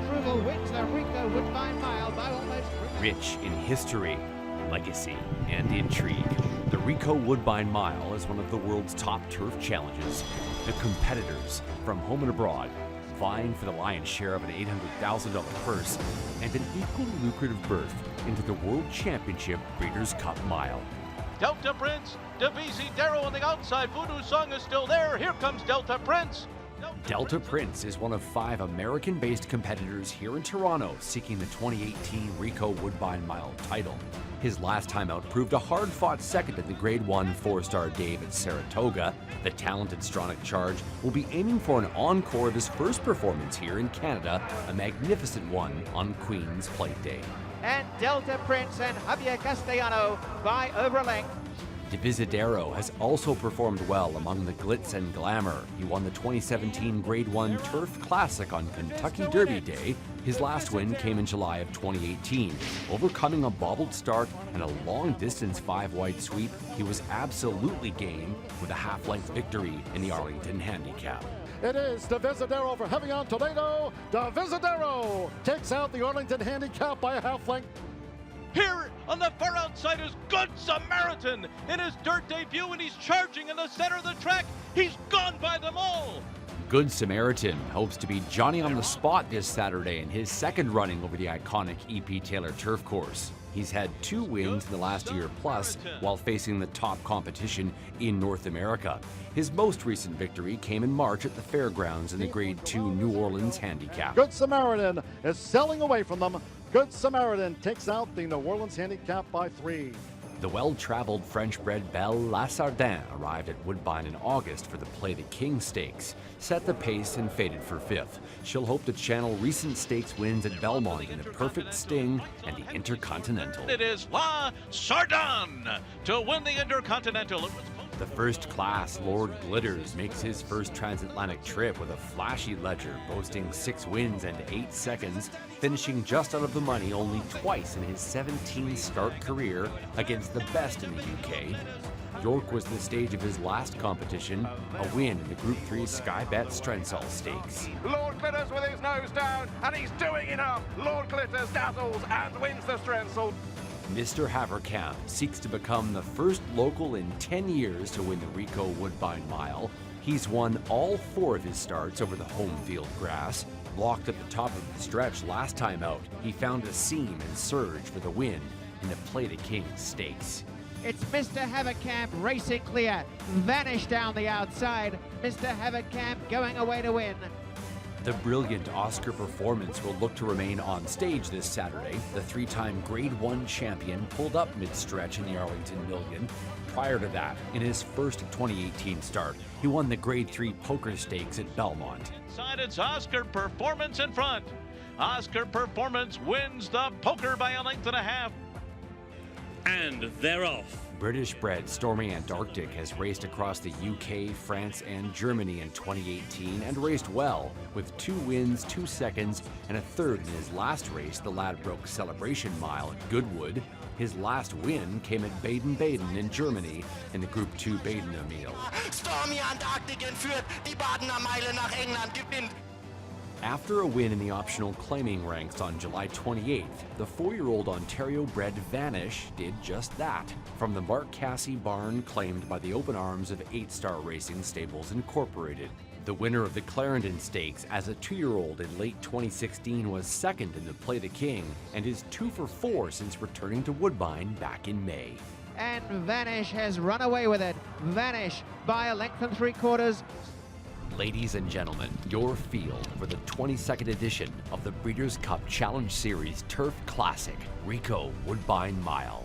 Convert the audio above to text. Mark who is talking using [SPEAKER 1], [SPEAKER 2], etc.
[SPEAKER 1] approval wins the Ricoh Woodbine Mile by almost...
[SPEAKER 2] Rich in history, legacy, and intrigue, the Ricoh Woodbine Mile is one of the world's top turf challenges. The competitors, from home and abroad, vying for the lion's share of an $800,000 purse and an equally lucrative berth into the World Championship Breeders' Cup Mile.
[SPEAKER 3] Delta Prince, Davisi Darrow on the outside. Voodoo Song is still there. Here comes Delta Prince.
[SPEAKER 2] Delta Prince is one of 5 American-based competitors here in Toronto seeking the 2018 Ricoh Woodbine Mile title. His last time out proved a hard-fought second in the Grade 1 4-star Dave at Saratoga. The talented Stronach Charge will be aiming for an encore of his first performance here in Canada, a magnificent one on Queen's Plate Day.
[SPEAKER 1] And Delta Prince and Javier Castellano by over a length.
[SPEAKER 2] Divisadero has also performed well among the glitz and glamour. He won the 2017 Grade 1 Turf Classic on Kentucky Derby Day. His last win came in July of 2018. Overcoming a bobbled start and a long-distance 5-wide sweep, he was absolutely game with a half-length victory in the Arlington Handicap.
[SPEAKER 4] It is Divisadero for Heavy on Toledo. Divisadero takes out the Arlington Handicap by a half-length.
[SPEAKER 3] Here on the far outside is Good Samaritan in his dirt debut, and he's charging in the center of the track. He's gone by them all.
[SPEAKER 2] Good Samaritan hopes to be Johnny on the spot this Saturday in his second running over the iconic E.P. Taylor turf course. He's had 2 wins in the last year plus while facing the top competition in North America. His most recent victory came in March at the Fairgrounds in the Grade 2 New Orleans Handicap.
[SPEAKER 4] Good Samaritan is selling away from them. Good Samaritan takes out the New Orleans Handicap by 3.
[SPEAKER 2] The well-traveled French-bred Belle Lassardin arrived at Woodbine in August for the Play the King Stakes, set the pace and faded for 5th. She'll hope to channel recent stakes wins at Belmont in the Perfect Sting and the Intercontinental.
[SPEAKER 3] It is La Sardin to win the Intercontinental.
[SPEAKER 2] The first-class Lord Glitters makes his first transatlantic trip with a flashy ledger, boasting 6 wins and 8 seconds, finishing just out of the money only twice in his 17-start career against the best in the UK. York was the stage of his last competition, a win in the Group 3 Sky Bet Strensall Stakes.
[SPEAKER 5] Lord Glitters with his nose down, and he's doing enough. Lord Glitters dazzles and wins the Strensall.
[SPEAKER 2] Mr. Havercamp seeks to become the first local in 10 years to win the Ricoh Woodbine Mile. He's won all 4 of his starts over the home field grass. Blocked at the top of the stretch last time out, he found a seam and surge for the win in the Play the King Stakes.
[SPEAKER 1] It's Mr. Havercamp racing clear. Vanish down the outside. Mr. Havercamp going away to win.
[SPEAKER 2] The brilliant Oscar Performance will look to remain on stage this Saturday. The 3-time Grade 1 champion pulled up mid-stretch in the Arlington Million. Prior to that, in his first 2018 start, he won the Grade 3 Poker Stakes at Belmont.
[SPEAKER 3] Inside, it's Oscar Performance in front. Oscar Performance wins the poker by a length and a half.
[SPEAKER 6] And they're off.
[SPEAKER 2] British-bred Stormy Antarctic has raced across the UK, France, and Germany in 2018 and raced well, with 2 wins, 2 seconds, and a 3rd in his last race, the Ladbroke Celebration Mile at Goodwood. His last win came at Baden-Baden in Germany in the Group 2 Baden-Meile.
[SPEAKER 7] Stormy Antarctic entführt, die Badener Meile nach England gewinnt.
[SPEAKER 2] After a win in the optional claiming ranks on July 28th, the 4-year-old Ontario-bred Vanish did just that, from the Mark Cassey barn claimed by the open arms of 8-Star Racing Stables Incorporated. The winner of the Clarendon Stakes as a 2-year-old in late 2016 was second in the Play the King and is 2 for 4 since returning to Woodbine back in May.
[SPEAKER 1] And Vanish has run away with it. Vanish by a length and 3/4.
[SPEAKER 2] Ladies and gentlemen, your field for the 22nd edition of the Breeders' Cup Challenge Series Turf Classic, Ricoh Woodbine Mile.